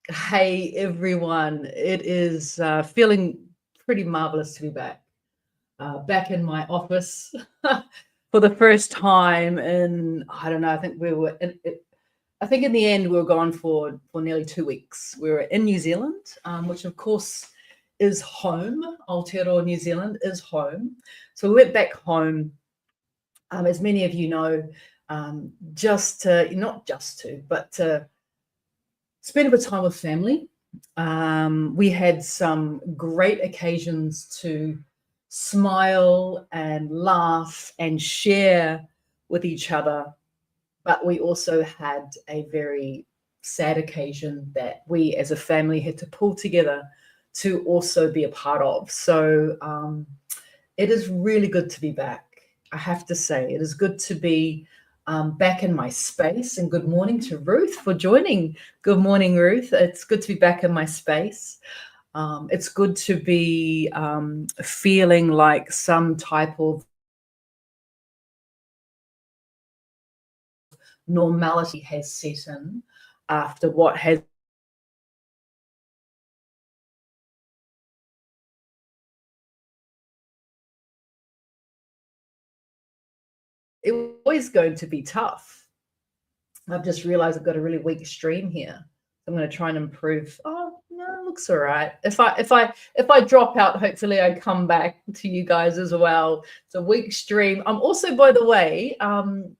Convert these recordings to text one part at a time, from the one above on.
Hey everyone, it is feeling pretty marvelous to be back. Back in my office for the first time in, I don't know, I think we were I think in the end we were gone for nearly 2 weeks. We were in New Zealand, which of course is home. Aotearoa, New Zealand is home. So we went back home, as many of you know, just to, not just to, but to spend a bit of time with family. We had some great occasions to smile and laugh and share with each other, but we also had a very sad occasion that we as a family had to pull together to also be a part of. So it is really good to be back. I have to say, it is good to be back in my space. And good morning to Ruth for joining. Good morning, Ruth. It's good to be back in my space. It's good to be feeling like some type of normality has set in after what has it always going to be tough. I've just realized I've got a really weak stream here. I'm going to try and improve. Oh no, it looks all right. If I drop out, hopefully I come back to you guys as well. It's a weak stream. I'm also, by the way, I'm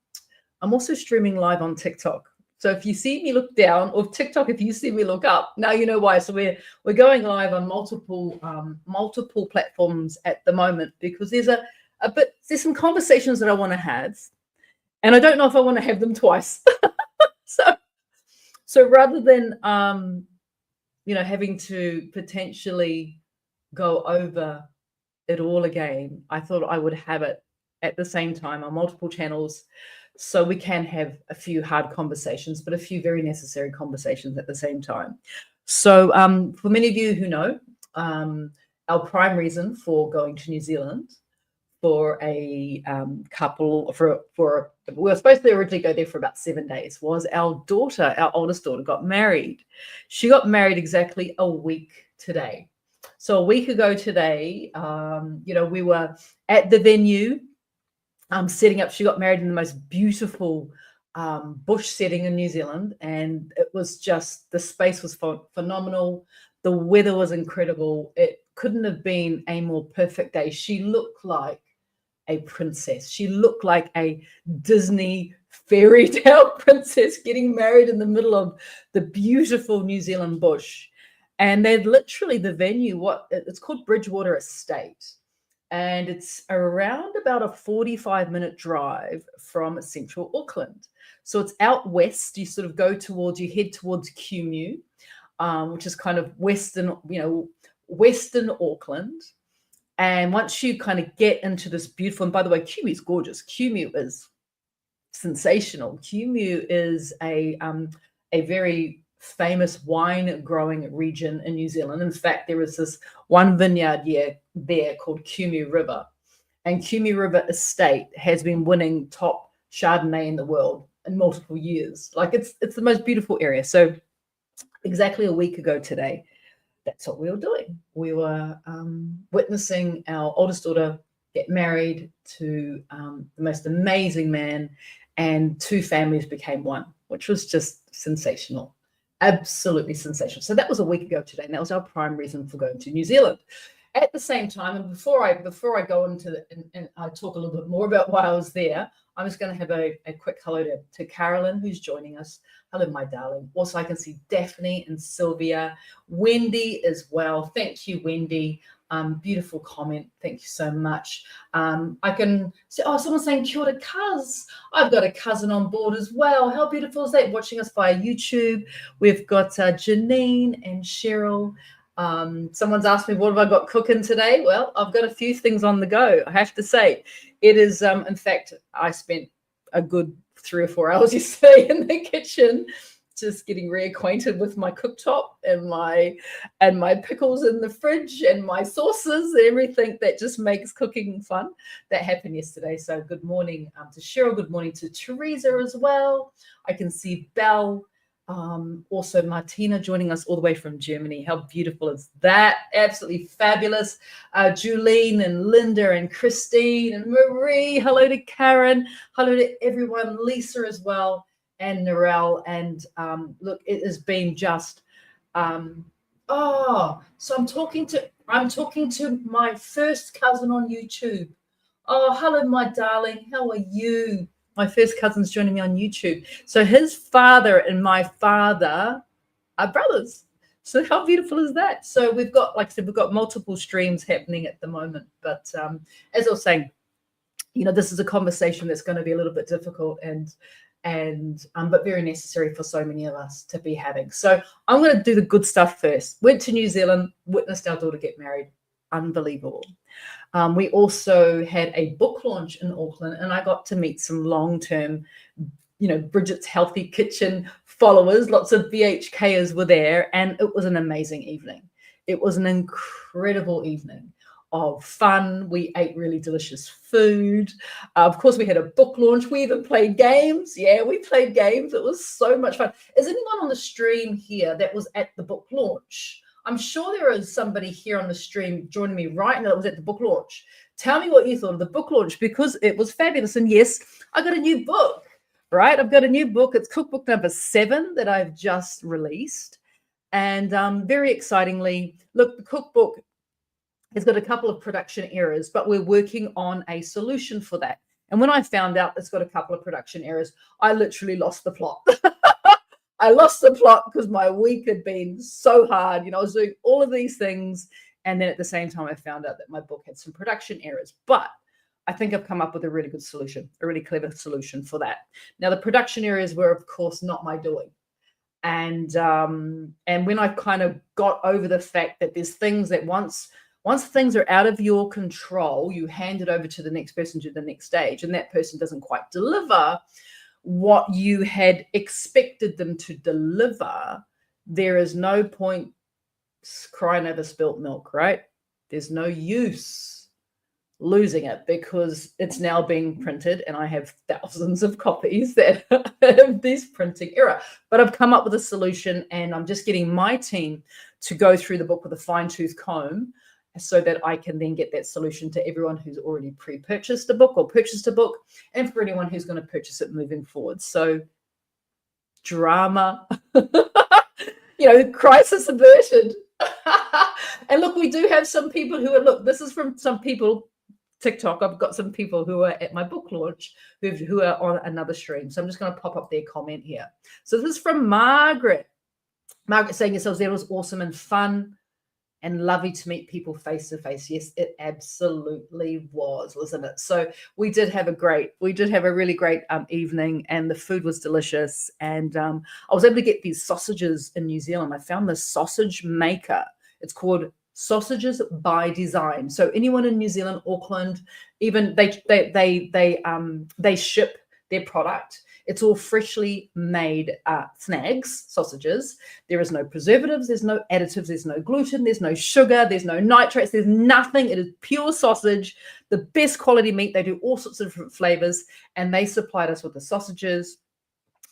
also streaming live on TikTok. So if you see me look down, or TikTok, if you see me look up, now you know why. So we're going live on multiple platforms at the moment because there's there's some conversations that I want to have, and I don't know if I want to have them twice. so rather than having to potentially go over it all again, I thought I would have it at the same time on multiple channels so we can have a few hard conversations, but a few very necessary conversations at the same time. So for many of you who know, our prime reason for going to New Zealand for a couple we were supposed to originally go there for about 7 days was our oldest daughter got married. She got married exactly a week today. So a week ago today, we were at the venue setting up. She got married in the most beautiful bush setting in New Zealand, and it was just, the space was phenomenal. The weather was incredible. It couldn't have been a more perfect day. She looked like a princess. She looked like a Disney fairy tale princess getting married in the middle of the beautiful New Zealand bush. And they're literally, the venue, it's called Bridgewater Estate. And it's around about a 45-minute drive from central Auckland. So it's out west. You sort of you head towards Kumeu, which is kind of western Auckland. And once you kind of get into this beautiful, and by the way, Kumeu is gorgeous. Kumeu is sensational. Kumeu is a very famous wine growing region in New Zealand. In fact, there is this one vineyard there called Kumeu River. And Kumeu River Estate has been winning top Chardonnay in the world in multiple years. Like it's the most beautiful area. So exactly a week ago today, that's what we were doing. We were witnessing our oldest daughter get married to the most amazing man, and two families became one, which was just sensational. Absolutely sensational. So that was a week ago today, and that was our prime reason for going to New Zealand. At the same time, and before I go into and I talk a little bit more about why I was there, I'm just going to have a quick hello to Carolyn, who's joining us. Hello, my darling. Also, I can see Daphne and Sylvia, Wendy as well. Thank you, Wendy. Beautiful comment. Thank you so much. I can see, someone's saying kia ora, cuz. I've got a cousin on board as well. How beautiful is that? Watching us via YouTube. We've got Janine and Cheryl. Someone's asked me, what have I got cooking today? Well, I've got a few things on the go, I have to say. It is, in fact, I spent a good 3 or 4 hours yesterday in the kitchen, just getting reacquainted with my cooktop and my pickles in the fridge and my sauces and everything that just makes cooking fun. That happened yesterday. So good morning to Cheryl. Good morning to Teresa as well. I can see Belle. Also, Martina joining us all the way from Germany. How beautiful is that? Absolutely fabulous. Julene and Linda and Christine and Marie. Hello to Karen. Hello to everyone. Lisa as well, and Narelle. And look, it has been just. So I'm talking to my first cousin on YouTube. Oh, hello, my darling. How are you? My first cousin's joining me on YouTube. So his father and my father are brothers. So how beautiful is that? So we've got, like I said, we've got multiple streams happening at the moment. But as I was saying, this is a conversation that's going to be a little bit difficult and but very necessary for so many of us to be having. So I'm going to do the good stuff first. Went to New Zealand, witnessed our daughter get married. Unbelievable. We also had a book launch in Auckland, and I got to meet some long-term, Bridget's Healthy Kitchen followers. Lots of BHKers were there, and it was an amazing evening. It was an incredible evening of fun. We ate really delicious food. Of course, we had a book launch. We even played games. Yeah, we played games. It was so much fun. Is anyone on the stream here that was at the book launch? I'm sure there is somebody here on the stream joining me right now that was at the book launch. Tell me what you thought of the book launch, because it was fabulous. And yes, I got a new book, right? I've got a new book. It's cookbook number 7 that I've just released. And very excitingly, look, the cookbook has got a couple of production errors, but we're working on a solution for that. And when I found out it's got a couple of production errors, I literally lost the plot. I lost the plot because my week had been so hard. I was doing all of these things. And then at the same time, I found out that my book had some production errors. But I think I've come up with a really good solution, a really clever solution for that. Now, the production errors were, of course, not my doing. And when I kind of got over the fact that there's things that once things are out of your control, you hand it over to the next person to the next stage, and that person doesn't quite deliver what you had expected them to deliver, there is no point crying over spilt milk, right? There's no use losing it, because it's now being printed, and I have thousands of copies that have this printing error. But I've come up with a solution, and I'm just getting my team to go through the book with a fine-tooth comb, so that I can then get that solution to everyone who's already pre-purchased a book or purchased a book, and for anyone who's going to purchase it moving forward. So drama, crisis averted. And look, we do have some people who are, look, this is from some people, TikTok. I've got some people who are at my book launch who are on another stream. So I'm just going to pop up their comment here. So this is from Margaret. Margaret saying, yourselves, that was awesome and fun and lovely to meet people face to face. Yes, it absolutely was, wasn't it? So we did have a really great evening, and the food was delicious. And I was able to get these sausages in New Zealand. I found this sausage maker. It's called Sausages by Design. So anyone in New Zealand, Auckland, even they ship their product. It's all freshly made snags, sausages. There is no preservatives, there's no additives, there's no gluten, there's no sugar, there's no nitrates, there's nothing. It is pure sausage, the best quality meat. They do all sorts of different flavors, and they supplied us with the sausages,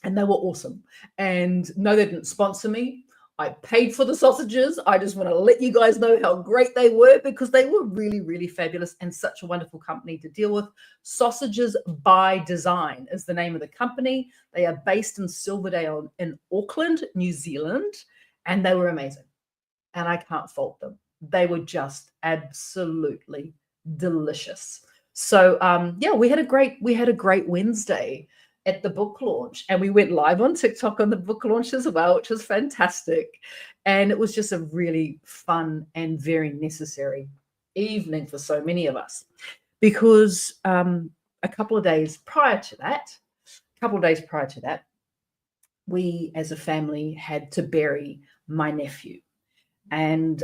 and they were awesome. And no, they didn't sponsor me. I paid for the sausages. I just want to let you guys know how great they were, because they were really, really fabulous, and such a wonderful company to deal with. Sausages by Design is the name of the company. They are based in Silverdale in Auckland, New Zealand, and they were amazing. And I can't fault them. They were just absolutely delicious. So we had a great Wednesday at the book launch, and we went live on TikTok on the book launch as well, which was fantastic. And it was just a really fun and very necessary evening for so many of us, because a couple of days prior to that, we as a family had to bury my nephew, and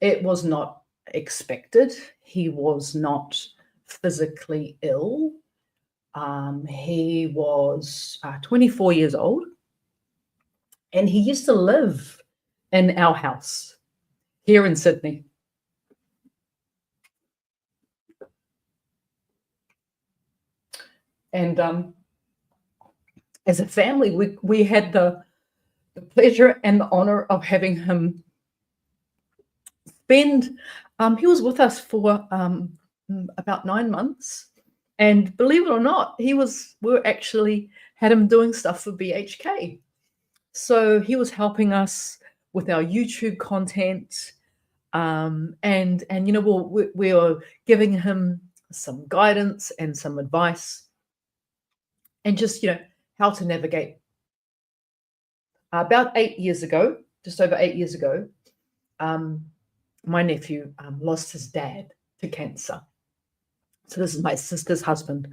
it was not expected. He was not physically ill. He was 24 years old, and he used to live in our house here in Sydney. And as a family, we had the pleasure and the honor of having him spend. He was with us for about 9 months, and believe it or not, we actually had him doing stuff for BHK. So he was helping us with our YouTube content, and we were giving him some guidance and some advice, and just how to navigate. About 8 years ago, just over 8 years ago, my nephew lost his dad to cancer. So this is my sister's husband,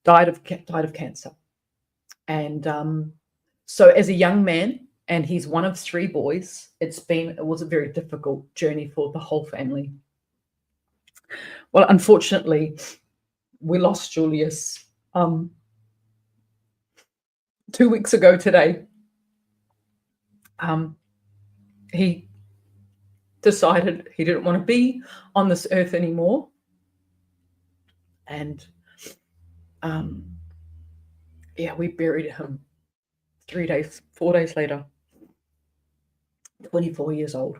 died of cancer, and so as a young man, and he's one of 3 boys, it was a very difficult journey for the whole family. Well, unfortunately, we lost Julius 2 weeks ago today. He decided he didn't want to be on this earth anymore, and we buried him 4 days later, 24 years old.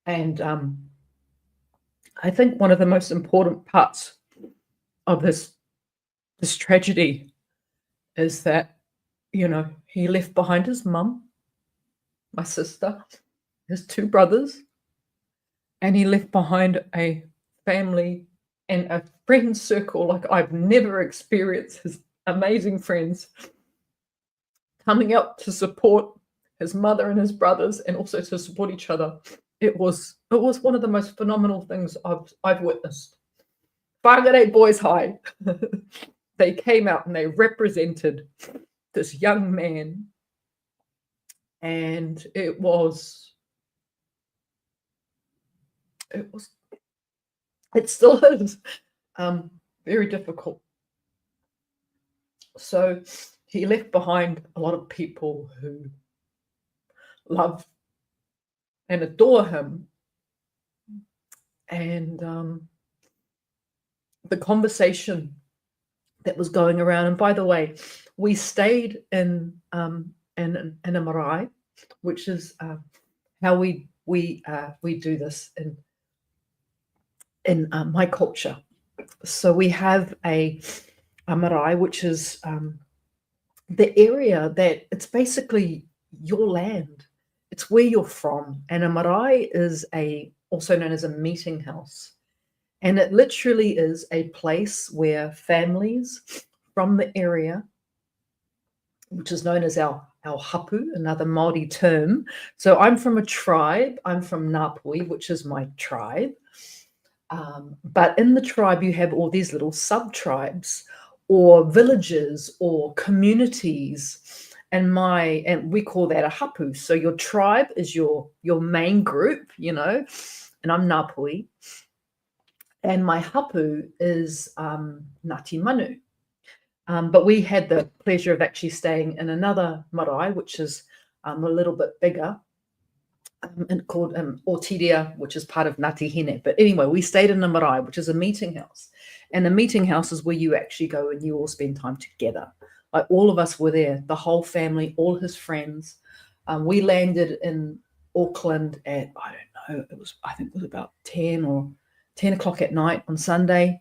And I think one of the most important parts of this tragedy is that he left behind his mum, my sister, his 2 brothers, and he left behind a family and a friend circle like I've never experienced. His amazing friends coming up to support his mother and his brothers, and also to support each other. It was one of the most phenomenal things I've witnessed. Whangarei Boys High, they came out and they represented this young man, and it still is very difficult. So he left behind a lot of people who love and adore him, and the conversation that was going around. And by the way, we stayed in a marae, which is how we do this in my culture. So we have a marae, which is the area that it's basically your land. It's where you're from. And a marae is also known as a meeting house. And it literally is a place where families from the area, which is known as our hapu, another Māori term. So I'm from a tribe. I'm from Ngāpuhi, which is my tribe. But in the tribe, you have all these little sub-tribes or villages or communities. And we call that a hapu. So your tribe is your main group, and I'm Ngāpuhi. And my hapu is Ngāti Manu. But we had the pleasure of actually staying in another marae, which is a little bit bigger, and called Otiria, which is part of Ngāti Hine. But anyway, we stayed in a marae, which is a meeting house. And the meeting house is where you actually go and you all spend time together. Like all of us were there, the whole family, all his friends. We landed in Auckland at, I think it was about 10 o'clock at night on Sunday.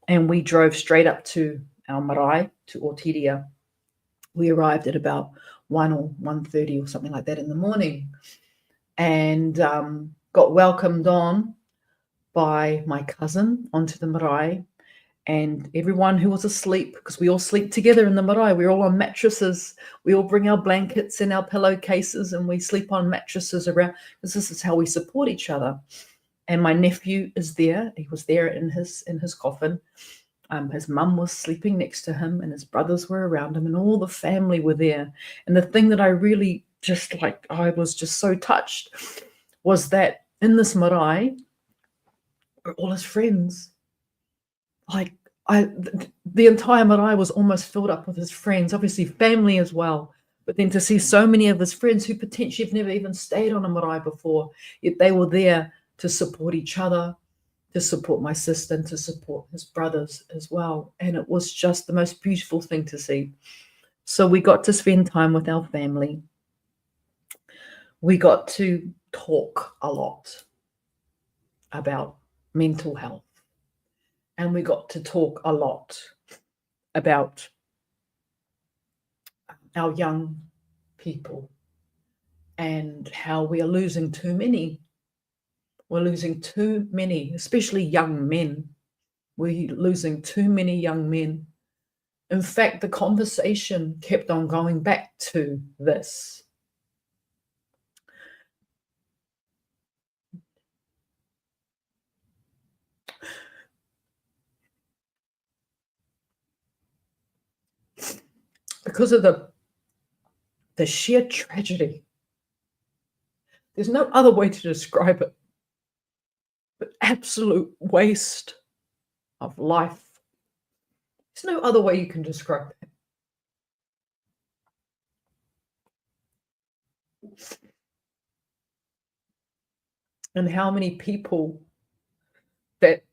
And we drove straight up to our marae, to Otiria. We arrived at about 1 or 1:30 or something like that in the morning, and got welcomed on by my cousin onto the marae, and everyone who was asleep, because we all sleep together in the marae. We're all on mattresses. We all bring our blankets and our pillowcases, and we sleep on mattresses around, because this is how we support each other. And my nephew is there. He was there in his coffin. His mum was sleeping next to him, and his brothers were around him, and all the family were there. And the thing that I really I was just so touched was that in this marae were all his friends. The entire marae was almost filled up with his friends, obviously family as well. But then to see so many of his friends who potentially have never even stayed on a marae before, yet they were there to support each other, to support my sister and to support his brothers as well. And it was just the most beautiful thing to see. So we got to spend time with our family. We got to talk a lot about mental health. And we got to talk a lot about our young people and how we are losing too many. We're losing too many, especially young men. We're losing too many young men. In fact, the conversation kept on going back to this. Because of the sheer tragedy. There's no other way to describe it, but absolute waste of life. There's no other way you can describe it. And how many people that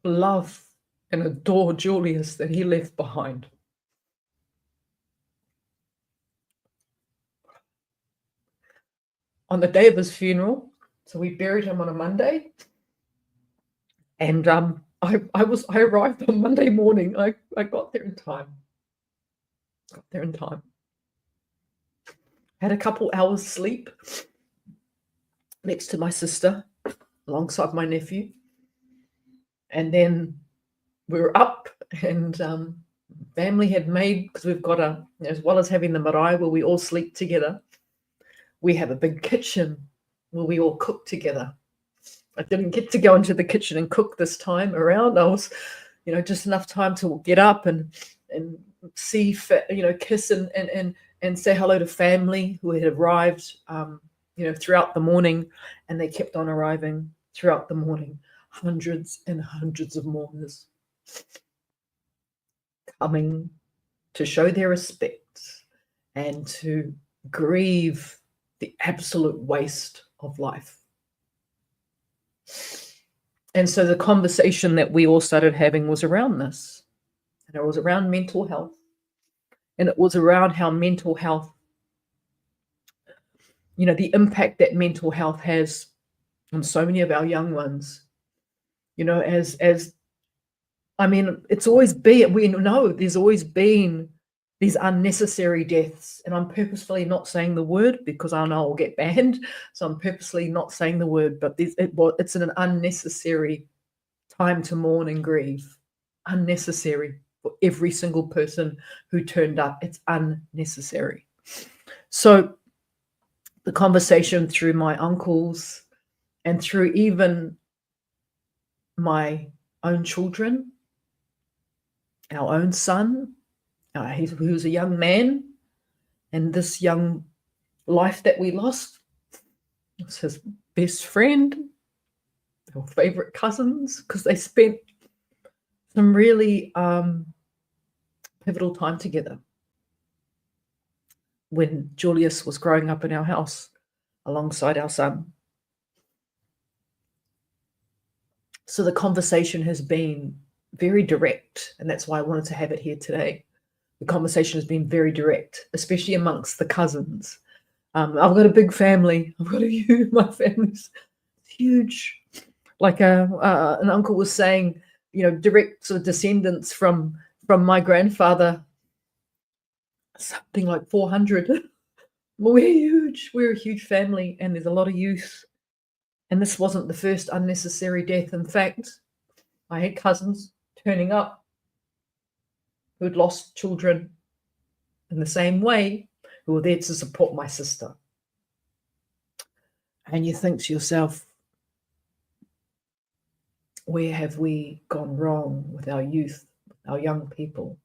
love and adore Julius that he left behind. On the day of his funeral, so we buried him on a Monday, and I arrived on Monday morning. I got there in time. Had a couple hours sleep next to my sister, alongside my nephew, and then we were up, and family had made, because we've got as well as having the marae where we all sleep together, we have a big kitchen where we all cook together. I didn't get to go into the kitchen and cook this time around. I was, just enough time to get up and see, kiss and say hello to family who had arrived, throughout the morning, and they kept on arriving throughout the morning. Hundreds and hundreds of mourners coming to show their respects and to grieve the absolute waste of life. And so the conversation that we all started having was around this. And it was around mental health. And it was around how mental health, the impact that mental health has on so many of our young ones. It's always been, we know there's always been these unnecessary deaths, and I'm purposefully not saying the word because I know I'll get banned. So I'm purposely not saying the word, but it's an unnecessary time to mourn and grieve. Unnecessary for every single person who turned up. It's unnecessary. So the conversation through my uncles and through even my own children, our own son, he was a young man, and this young life that we lost was his best friend, our favorite cousins, because they spent some really pivotal time together when Julius was growing up in our house alongside our son. So the conversation has been very direct, and that's why I wanted to have it here today. The conversation has been very direct, especially amongst the cousins. I've got a big family. My family's huge. Like an uncle was saying, direct sort of descendants from my grandfather, something like 400. We're huge. We're a huge family, and there's a lot of youth. And this wasn't the first unnecessary death. In fact, I had cousins turning up who'd lost children in the same way, who were there to support my sister. And you think to yourself, where have we gone wrong with our youth, our young people?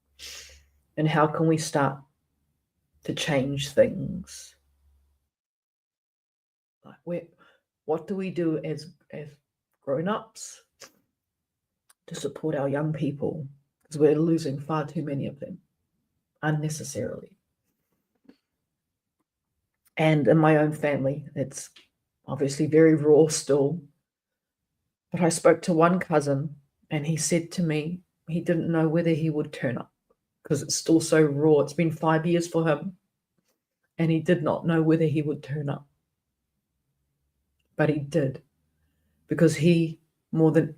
And how can we start to change things? Like, what do we do as grown-ups to support our young people? Because we're losing far too many of them unnecessarily. And in my own family, it's obviously very raw still. But I spoke to one cousin and he said to me he didn't know whether he would turn up because it's still so raw. It's been 5 years for him and he did not know whether he would turn up. But he did, because he, more than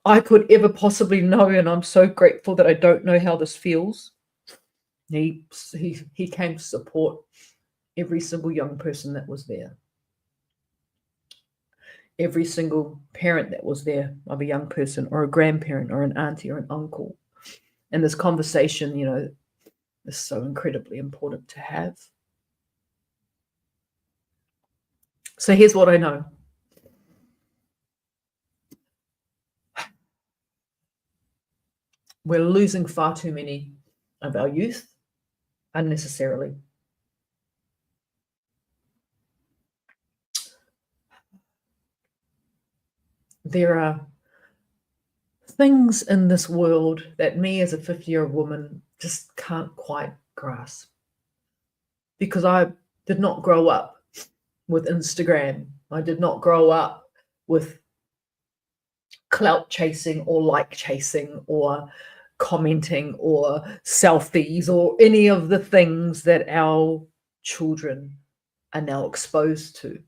I could ever possibly know, and I'm so grateful that I don't know how this feels, he came to support every single young person that was there. Every single parent that was there of a young person, or a grandparent, or an auntie, or an uncle. And this conversation, is so incredibly important to have. So here's what I know. We're losing far too many of our youth unnecessarily. There are things in this world that me as a 50-year-old woman just can't quite grasp, because I did not grow up with Instagram. I did not grow up with clout chasing or like chasing or commenting or selfies or any of the things that our children are now exposed to.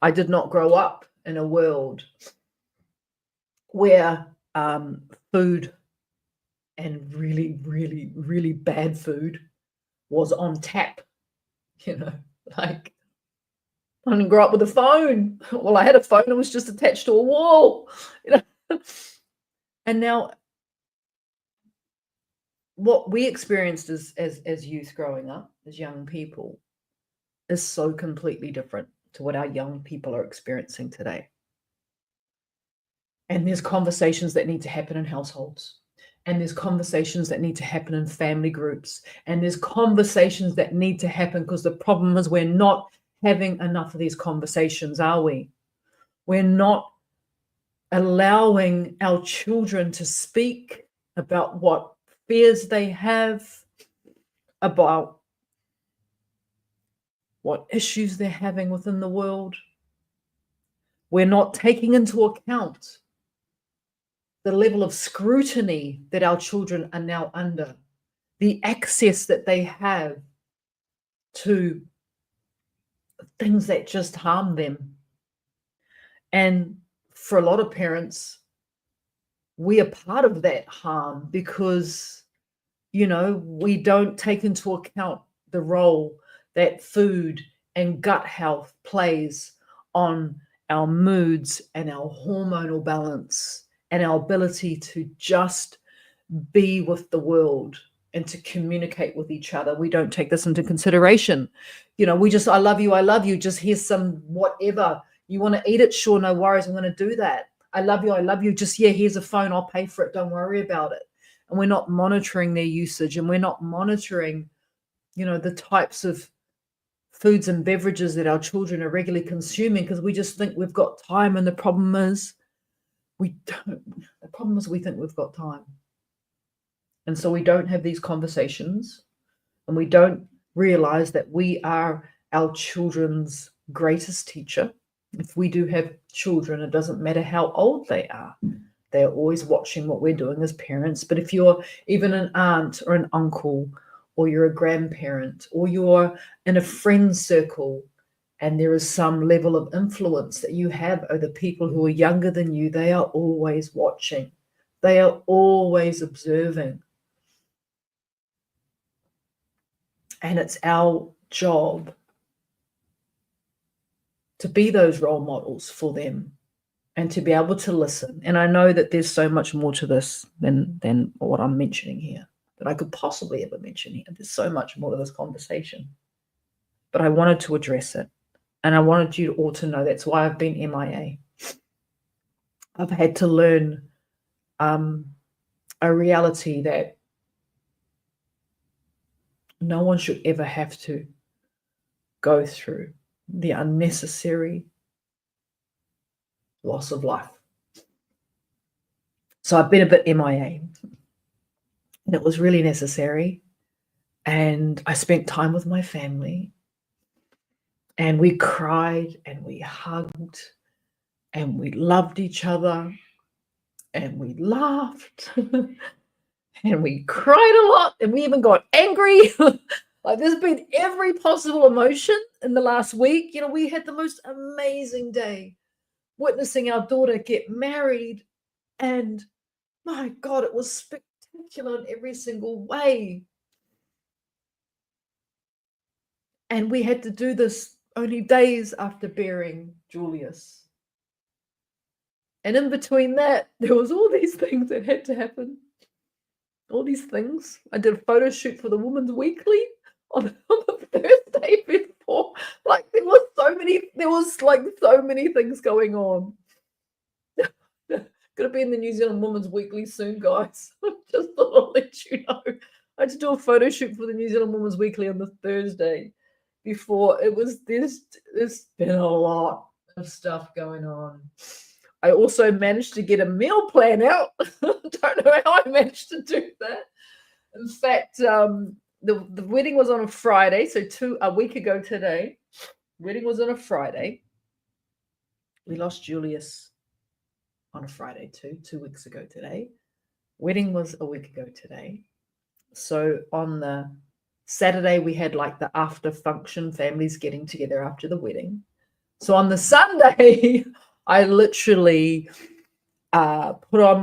I did not grow up in a world where food, and really, really, really bad food, was on tap. Like, I didn't grow up with a phone. Well, I had a phone that was just attached to a wall. And now what we experienced as youth growing up, as young people, is so completely different to what our young people are experiencing today. And there's conversations that need to happen in households. And there's conversations that need to happen in family groups. And there's conversations that need to happen, because the problem is we're not having enough of these conversations, are we? We're not allowing our children to speak about what fears they have, about what issues they're having within the world. We're not taking into account the level of scrutiny that our children are now under, the access that they have to things that just harm them. And for a lot of parents, we are part of that harm, because, we don't take into account the role that food and gut health plays on our moods and our hormonal balance and our ability to just be with the world and to communicate with each other. We don't take this into consideration. We just, I love you, just here's some whatever. You want to eat it? Sure, no worries, I'm going to do that. I love you, just, here's a phone, I'll pay for it, don't worry about it. And we're not monitoring their usage, and we're not monitoring, the types of foods and beverages that our children are regularly consuming, because we just think we've got time. And the problem is we don't. The problem is we think we've got time. And so we don't have these conversations, and we don't realize that we are our children's greatest teacher. If we do have children, it doesn't matter how old they are. They're always watching what we're doing as parents. But if you're even an aunt or an uncle, or you're a grandparent, or you're in a friend circle, and there is some level of influence that you have over people who are younger than you, they are always watching. They are always observing. And it's our job to be those role models for them and to be able to listen. And I know that there's so much more to this than what I'm mentioning here, that I could possibly ever mention here. There's so much more to this conversation. But I wanted to address it. And I wanted you all to know that's why I've been MIA. I've had to learn a reality that no one should ever have to go through the unnecessary loss of life. So I've been a bit MIA, and it was really necessary. And I spent time with my family, And we cried and we hugged and we loved each other and we laughed and we cried a lot and we even got angry. Like there's been every possible emotion in the last week. You know, we had the most amazing day witnessing our daughter get married, and my God, it was spectacular in every single way. And we had to do this only days after burying Julius. And in between that, there was all these things that had to happen. All these things. I did a photo shoot for the Women's Weekly on the Thursday before. Like there was so many things going on. Gonna be in the New Zealand Women's Weekly soon, guys. Just thought I'll let you know. I had to do a photo shoot for the New Zealand Women's Weekly on the Thursday before. It was this. There's been a lot of stuff going on. I also managed to get a meal plan out. Don't know how I managed to do that. In fact, the wedding was on a Friday, so a week ago today. Wedding was on a Friday. We lost Julius on a Friday too, 2 weeks ago today. Wedding was a week ago today. So on the Saturday, we had like the after function, families getting together after the wedding. So on the Sunday, I literally put on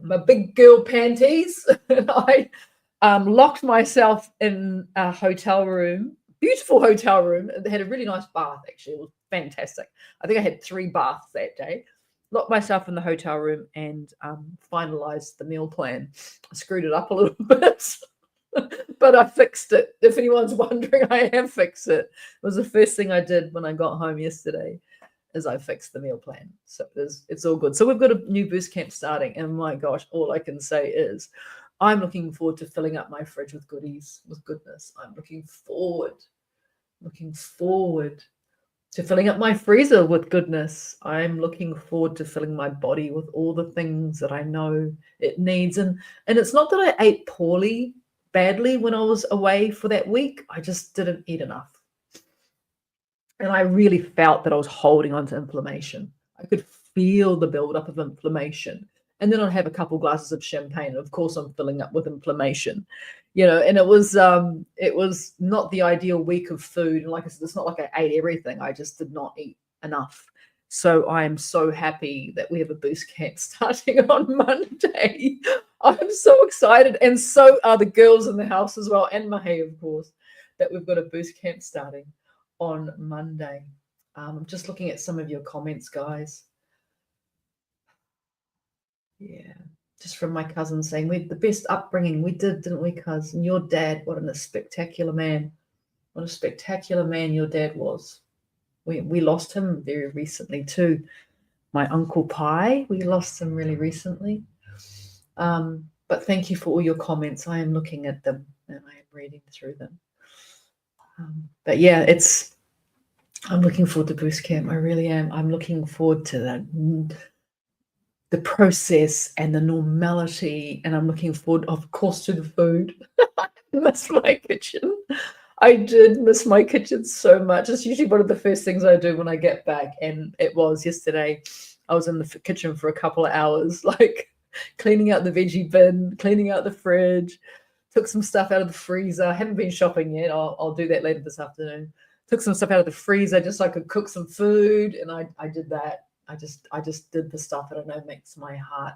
my big girl panties and I locked myself in a hotel room, beautiful hotel room. They had a really nice bath, actually. It was fantastic. I think I had 3 baths that day. Locked myself in the hotel room and finalized the meal plan. I screwed it up a little bit, but I fixed it. If anyone's wondering, I have fixed it. It was the first thing I did when I got home yesterday, is I fixed the meal plan. So it's all good. So we've got a new boost camp starting, and my gosh, all I can say is I'm looking forward to filling up my fridge with goodies, with goodness. I'm looking forward to filling up my freezer with goodness. I'm looking forward to filling my body with all the things that I know it needs. And it's not that I ate badly when I was away for that week. I just didn't eat enough. And I really felt that I was holding on to inflammation. I could feel the buildup of inflammation. And then I'd have a couple glasses of champagne. And of course, I'm filling up with inflammation, you know. And it was not the ideal week of food. And like I said, it's not like I ate everything. I just did not eat enough. So I am so happy that we have a boost camp starting on Monday. I'm so excited, and so are the girls in the house as well, and Mahe, of course, that we've got a boost camp starting on Monday. I'm just looking at some of your comments, guys. Yeah, just from my cousin saying we had the best upbringing. We did, didn't we, cousin? Your dad, what a spectacular man. What a spectacular man your dad was. We lost him very recently too. My Uncle Pi, we lost him really recently. But thank you for all your comments. I am looking at them and I am reading through them. But yeah, I'm looking forward to boost camp. I really am. I'm looking forward to the process and the normality, and I'm looking forward, of course, to the food. I miss my kitchen. I did miss my kitchen so much. It's usually one of the first things I do when I get back, and it was yesterday. I was in the kitchen for a couple of hours, like cleaning out the veggie bin, cleaning out the fridge, took some stuff out of the freezer. I haven't been shopping yet. I'll do that later this afternoon. Took some stuff out of the freezer just so I could cook some food, and I did that. I just did the stuff that I know makes my heart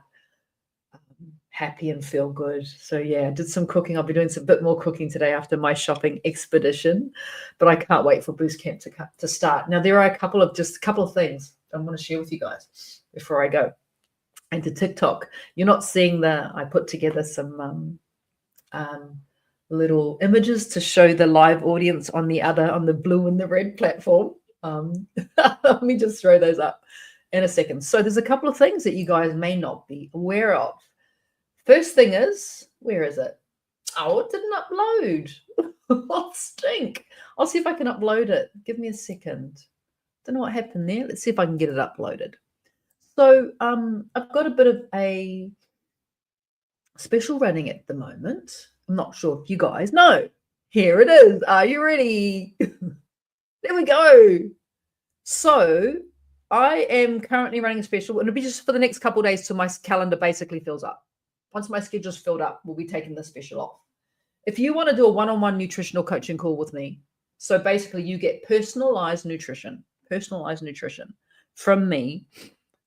happy and feel good. So yeah, did some cooking. I'll be doing some bit more cooking today after my shopping expedition, but I can't wait for boost camp to start. Now there are a couple of things I want to share with you guys before I go into TikTok. You're not seeing I put together some little images to show the live audience on the blue and the red platform. Let me just throw those up in a second. So there's a couple of things that you guys may not be aware of. First thing is, where is it? Oh, it didn't upload. What stink. I'll see if I can upload it. Give me a second. Don't know what happened there. Let's see if I can get it uploaded. So I've got a bit of a special running at the moment. I'm not sure if you guys know. Here it is. Are you ready? There we go. So I am currently running a special, and it'll be just for the next couple of days till my calendar basically fills up. Once my schedule's filled up, we'll be taking this special off. If you want to do a one-on-one nutritional coaching call with me, so basically you get personalized nutrition from me.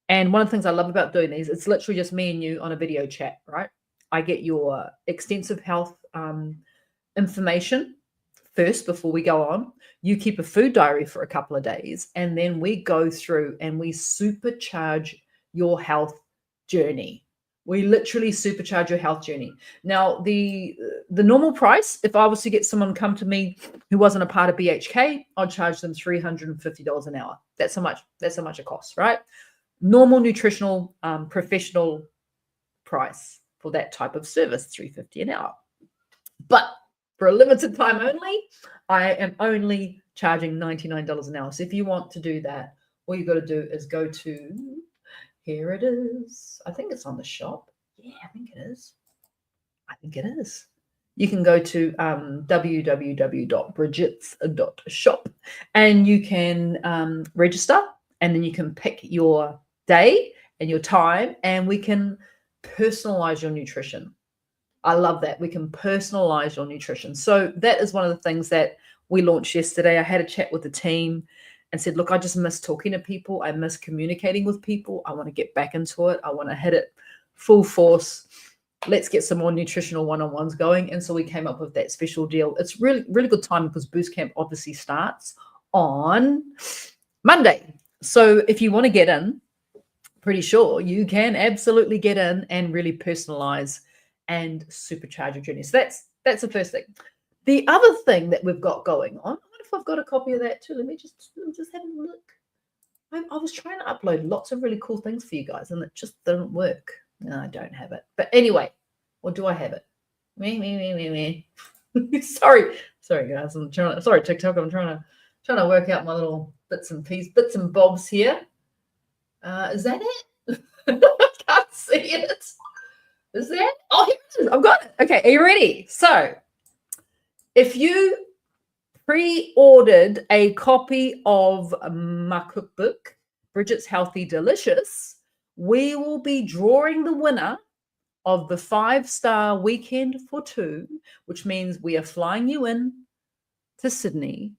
And one of the things I love about doing these, it's literally just me and you on a video chat, right? I get your extensive health information first before we go on. You keep a food diary for a couple of days, and then we go through and we supercharge your health journey. We literally supercharge your health journey. Now, the normal price, if I was to get someone come to me who wasn't a part of BHK, I'd charge them $350 an hour. That's how much it costs, right? Normal nutritional professional price for that type of service, $350 an hour. But for a limited time only, I am only charging $99 an hour. So if you want to do that, all you got to do is go to, here it is. I think it's on the shop. Yeah, I think it is. You can go to www.bridgets.shop and you can register, and then you can pick your day and your time, and we can personalize your nutrition. I love that. We can personalize your nutrition. So that is one of the things that we launched yesterday. I had a chat with the team and said, look, I just miss talking to people. I miss communicating with people. I want to get back into it. I want to hit it full force. Let's get some more nutritional one-on-ones going. And so we came up with that special deal. It's really, really good time because Boost Camp obviously starts on Monday. So if you want to get in, pretty sure you can absolutely get in and really personalize and supercharge your journey. So that's the first thing. The other thing that we've got going on, I wonder if I've got a copy of that too. Let me just have a look. I was trying to upload lots of really cool things for you guys, and it just didn't work. No, I don't have it. But anyway, or do I have it? Me. Sorry, guys. Sorry, TikTok. I'm trying to work out my little bits and bobs here. Is that it? I can't see it. Is that? Oh, here it is. I've got it. Okay, are you ready? So, if you pre-ordered a copy of my cookbook, Bridget's Healthy Delicious, we will be drawing the winner of the 5-star weekend for 2, which means we are flying you in to Sydney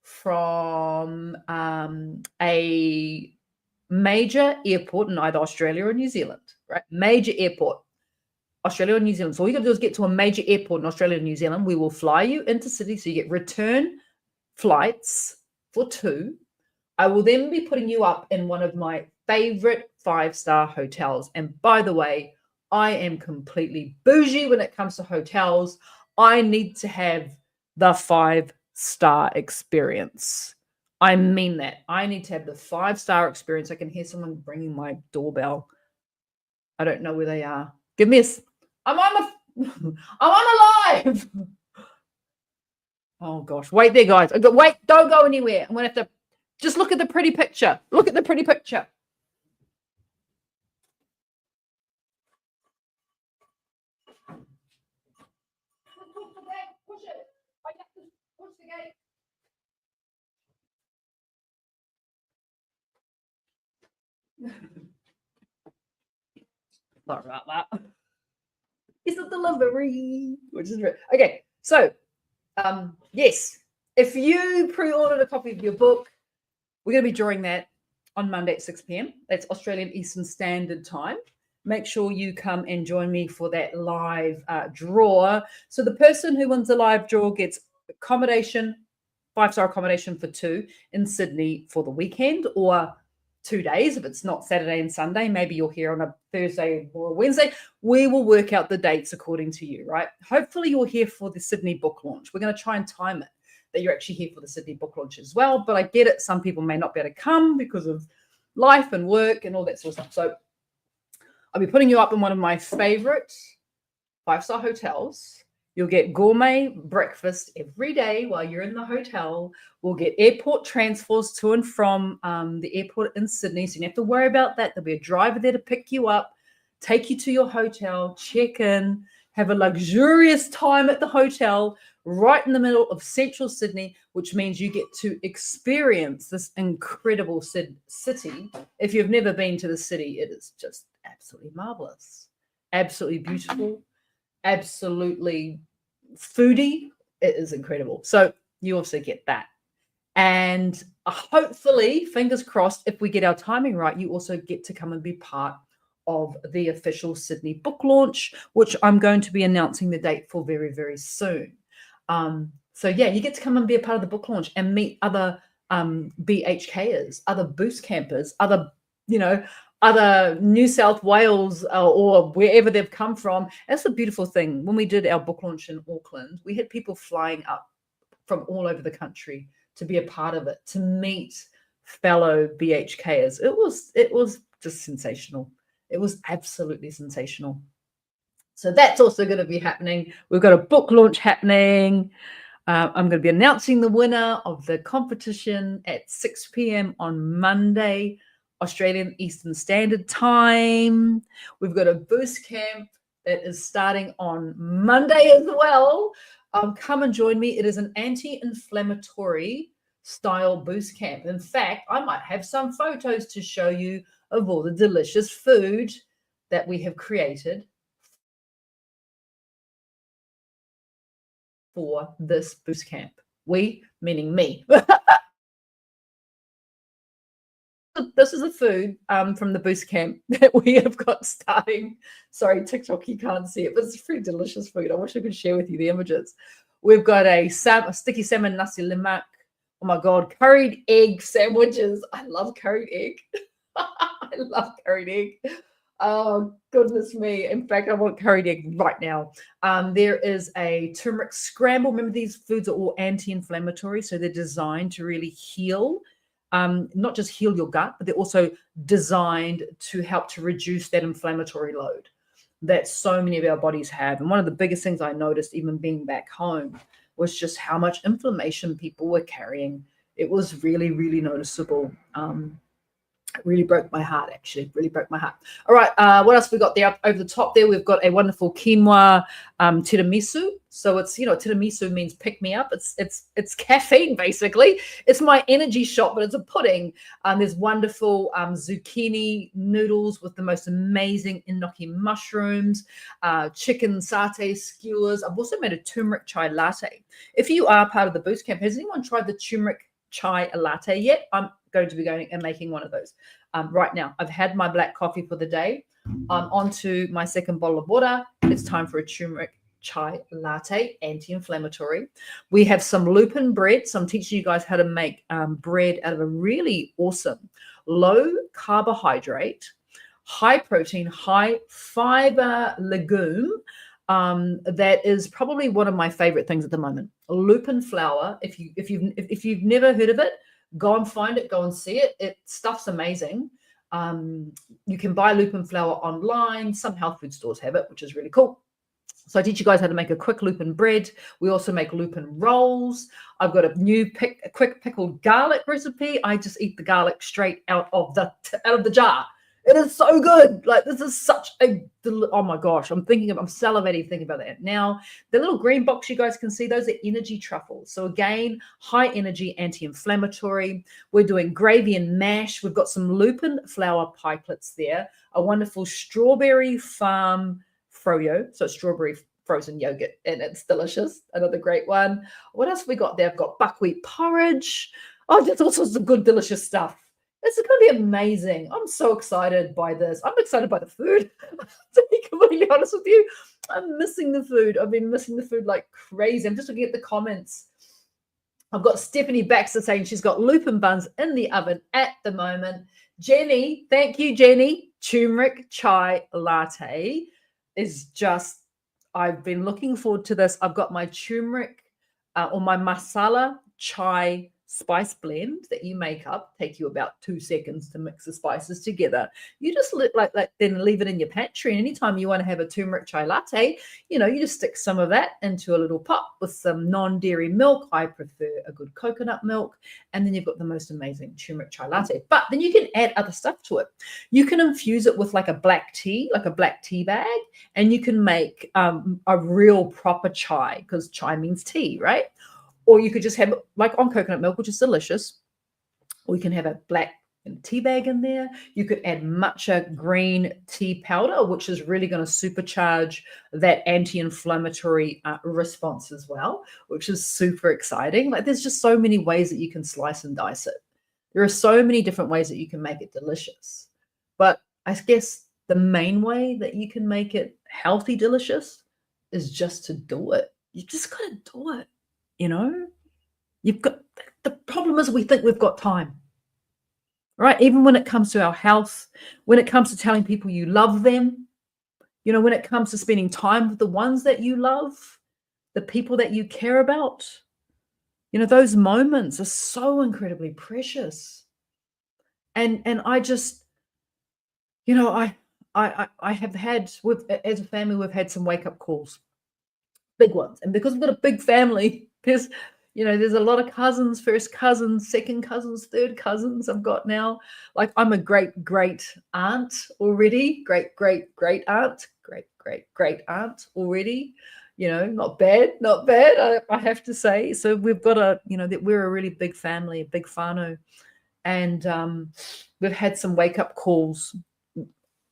from a major airport in either Australia or New Zealand, right? Major airport. Australia or New Zealand. So all you got to do is get to a major airport in Australia or New Zealand. We will fly you into Sydney, so you get return flights for 2. I will then be putting you up in one of my favorite 5-star hotels. And by the way, I am completely bougie when it comes to hotels. I need to have the 5-star experience. I mean that. I need to have the 5-star experience. I can hear someone ringing my doorbell. I don't know where they are. Give me a... I'm on a live. Oh gosh. Wait there, guys. Wait, don't go anywhere. I'm gonna have to just look at the pretty picture. Look at the pretty picture. Push it. Push the gate. Sorry about that. It's a delivery, which is okay. So, yes, if you pre-ordered a copy of your book, we're going to be drawing that on Monday at 6 p.m. That's Australian Eastern Standard Time. Make sure you come and join me for that live draw. So the person who wins the live draw gets accommodation, 5-star accommodation for 2 in Sydney for the weekend, or 2 days if it's not Saturday and Sunday. Maybe you're here on a Thursday or a Wednesday. We will work out the dates according to you, right? Hopefully you're here for the Sydney book launch. We're going to try and time it that you're actually here for the Sydney book launch as well. But I get it. Some people may not be able to come because of life and work and all that sort of stuff. So I'll be putting you up in one of my favorite 5-star hotels. You'll get gourmet breakfast every day while you're in the hotel. We'll get airport transfers to and from the airport in Sydney. So you don't have to worry about that. There'll be a driver there to pick you up, take you to your hotel, check in, have a luxurious time at the hotel right in the middle of central Sydney, which means you get to experience this incredible city. If you've never been to the city, it is just absolutely marvelous, absolutely beautiful, absolutely foodie. It is incredible. So you also get that. And hopefully, fingers crossed, if we get our timing right, you also get to come and be part of the official Sydney book launch, which I'm going to be announcing the date for very, very soon. So yeah, you get to come and be a part of the book launch and meet other BHKers, other boost campers, other, other New South Wales or wherever they've come from. That's the beautiful thing. When we did our book launch in Auckland, we had people flying up from all over the country to be a part of it, to meet fellow BHKers. It was just sensational. It was absolutely sensational. So that's also going to be happening. We've got a book launch happening. I'm going to be announcing the winner of the competition at 6 p.m. on Monday, Australian Eastern Standard Time. We've got a boost camp that is starting on Monday as well. Come and join me. It is an anti-inflammatory style boost camp. In fact, I might have some photos to show you of all the delicious food that we have created for this boost camp. We, meaning me. This is the food from the boost camp that we have got starting. Sorry, TikTok, you can't see it, but it's pretty delicious food. I wish I could share with you the images. We've got a sticky salmon nasi lemak. Oh my God, curried egg sandwiches. I love curried egg. I love curried egg. Oh, goodness me. In fact, I want curried egg right now. There is a turmeric scramble. Remember, these foods are all anti-inflammatory, so they're designed to really heal. Not just heal your gut, but they're also designed to help to reduce that inflammatory load that so many of our bodies have. And one of the biggest things I noticed, even being back home, was just how much inflammation people were carrying. It was really, really noticeable. It really broke my heart, actually. Really broke my heart. All right, what else we got there? Over the top there, we've got a wonderful quinoa tiramisu. So it's, tiramisu means pick me up. It's caffeine, basically. It's my energy shot, but it's a pudding. There's wonderful zucchini noodles with the most amazing enoki mushrooms, chicken satay skewers. I've also made a turmeric chai latte. If you are part of the boost camp, has anyone tried the turmeric chai latte yet? I'm going to be going and making one of those right now. I've had my black coffee for the day. I'm on to my second bottle of water. It's time for a turmeric chai latte, anti-inflammatory. We have some lupin bread. So I'm teaching you guys how to make bread out of a really awesome low carbohydrate, high protein, high fiber legume. That is probably one of my favorite things at the moment. Lupin flour. If you've never heard of it, go and find it, go and see it. Stuff's amazing. You can buy lupin flour online. Some health food stores have it, which is really cool. So I teach you guys how to make a quick lupin bread. We also make lupin rolls. I've got a new quick pickled garlic recipe. I just eat the garlic straight out of the jar. It is so good. Like, this is such oh my gosh, I'm salivating thinking about that. Now, the little green box you guys can see, those are energy truffles. So again, high energy, anti-inflammatory. We're doing gravy and mash. We've got some lupin flour pipelets there, a wonderful strawberry farm froyo. So strawberry frozen yogurt, and it's delicious. Another great one. What else have we got there? I've got buckwheat porridge. Oh, there's all sorts of good, delicious stuff. This is going to be amazing. I'm so excited by this. I'm excited by the food. To be completely honest with you, I'm missing the food. I've been missing the food like crazy. I'm just looking at the comments. I've got Stephanie Baxter saying she's got lupin buns in the oven at the moment. Jenny, thank you, Jenny. Turmeric chai latte is just, I've been looking forward to this. I've got my turmeric or my masala chai spice blend that you make up, take you about 2 seconds to mix the spices together. You just then leave it in your pantry. And anytime you want to have a turmeric chai latte, you just stick some of that into a little pot with some non-dairy milk. I prefer a good coconut milk. And then you've got the most amazing turmeric chai latte. But then you can add other stuff to it. You can infuse it with like a black tea bag, and you can make a real proper chai, because chai means tea, right? Or you could just have it like on coconut milk, which is delicious. Or you can have a black tea bag in there. You could add matcha green tea powder, which is really going to supercharge that anti-inflammatory response as well, which is super exciting. Like, there's just so many ways that you can slice and dice it. There are so many different ways that you can make it delicious. But I guess the main way that you can make it healthy delicious is just to do it. You just got to do it. You've got, the problem is we think we've got time, right? Even when it comes to our health, when it comes to telling people you love them, when it comes to spending time with the ones that you love, the people that you care about, those moments are so incredibly precious. And I just, I have had, as a family, we've had some wake-up calls, big ones. And because we've got a big family, there's a lot of cousins, first cousins, second cousins, third cousins I've got now. Like, I'm a great aunt already, great aunt already. Not bad, I have to say. So we've got that we're a really big family, a big whānau. And we've had some wake-up calls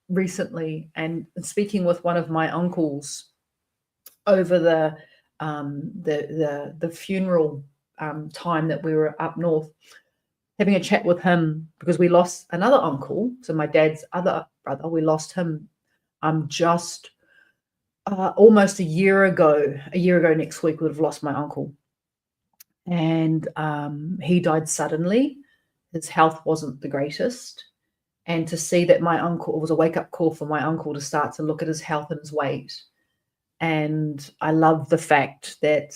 recently, and speaking with one of my uncles over the funeral time that we were up north, having a chat with him, because we lost another uncle. So my dad's other brother, we lost him just almost a year ago. A year ago next week, we would have lost my uncle. And he died suddenly. His health wasn't the greatest. And to see that my uncle, it was a wake-up call for my uncle to start to look at his health and his weight. And I love the fact that,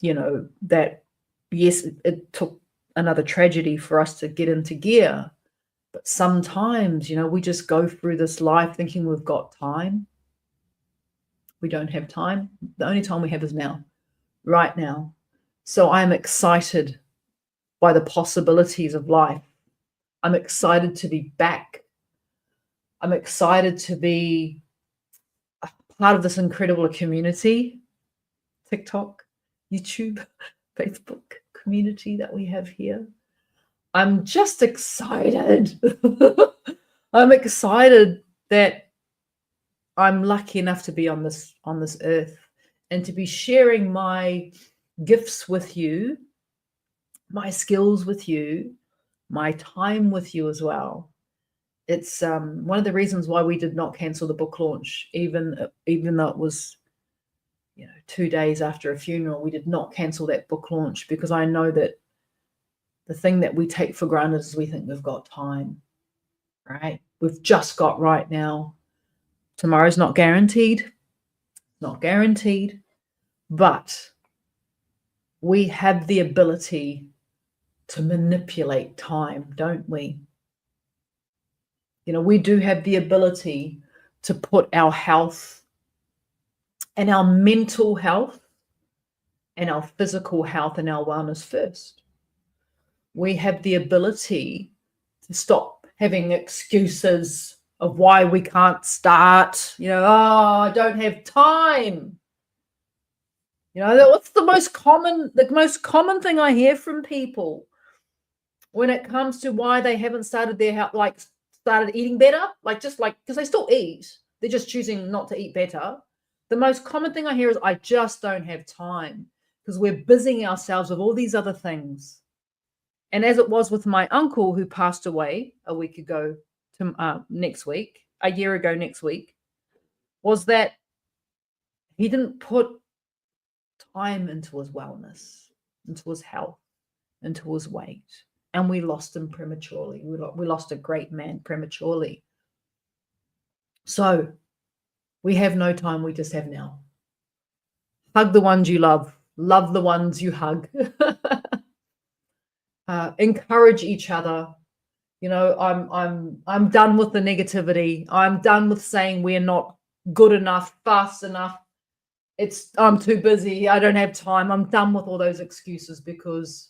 that yes, it took another tragedy for us to get into gear. But sometimes, we just go through this life thinking we've got time. We don't have time. The only time we have is now, right now. So I'm excited by the possibilities of life. I'm excited to be back. I'm excited to be part of this incredible community, TikTok, YouTube, Facebook community that we have here. I'm just excited. I'm excited that I'm lucky enough to be on this earth and to be sharing my gifts with you, my skills with you, my time with you as well. It's one of the reasons why we did not cancel the book launch, even though it was 2 days after a funeral. We did not cancel that book launch, because I know that the thing that we take for granted is we think we've got time, right? We've just got right now. Tomorrow's not guaranteed, but we have the ability to manipulate time, don't we? We do have the ability to put our health and our mental health and our physical health and our wellness first. We have the ability to stop having excuses of why we can't start. I don't have time. What's the most common thing I hear from people when it comes to why they haven't started their health, started eating better, because they still eat, they're just choosing not to eat better. The most common thing I hear is, I just don't have time, because we're busying ourselves with all these other things. And as it was with my uncle, who passed away a year ago next week, was that he didn't put time into his wellness, into his health, into his weight. And we lost him prematurely. We lost a great man prematurely. So we have no time. We just have now. Hug the ones you love. Love the ones you hug. encourage each other. You know, I'm done with the negativity. I'm done with saying we're not good enough, fast enough. I'm too busy. I don't have time. I'm done with all those excuses, because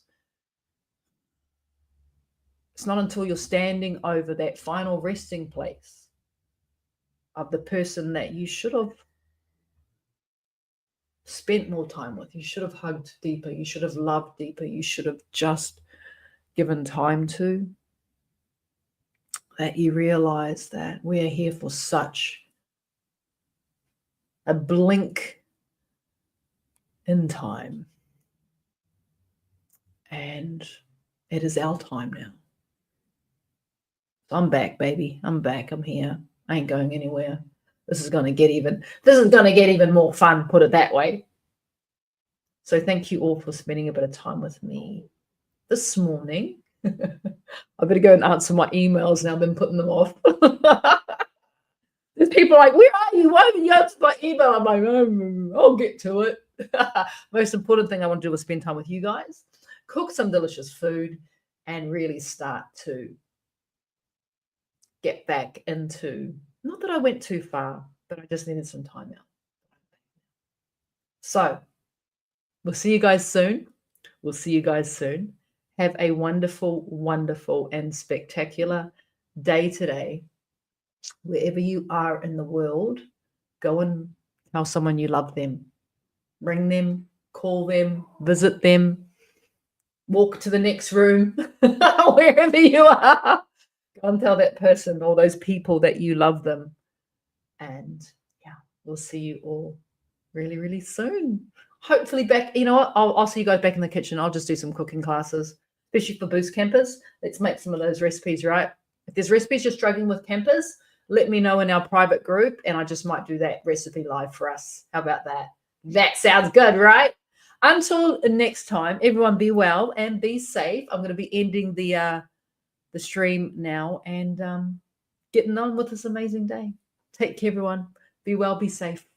it's not until you're standing over that final resting place of the person that you should have spent more time with, you should have hugged deeper, you should have loved deeper, you should have just given time to, that you realize that we are here for such a blink in time. And it is our time now. So I'm back, baby. I'm back. I'm here. I ain't going anywhere. This is going to get even more fun, put it that way. So thank you all for spending a bit of time with me this morning. I better go and answer my emails now. I've been putting them off. There's people like, where are you? Why haven't you answered my email? I'm like, I'll get to it. Most important thing I want to do is spend time with you guys, cook some delicious food, and really start to get back into, not that I went too far, but I just needed some time out. So we'll see you guys soon. We'll see you guys soon. Have a wonderful, wonderful, and spectacular day today. Wherever you are in the world, go and tell someone you love them. Ring them, call them, visit them, walk to the next room, wherever you are. Go and tell that person or those people that you love them. And yeah, we'll see you all really, really soon. Hopefully back, you know what, I'll see you guys back in the kitchen. I'll just do some cooking classes, especially for Boost campers. Let's make some of those recipes, right? If there's recipes you're struggling with campers, let me know in our private group, and I just might do that recipe live for us. How about that? That sounds good, right? Until next time, everyone be well and be safe. I'm going to be ending the stream now and getting on with this amazing day. Take care, everyone. Be well, be safe.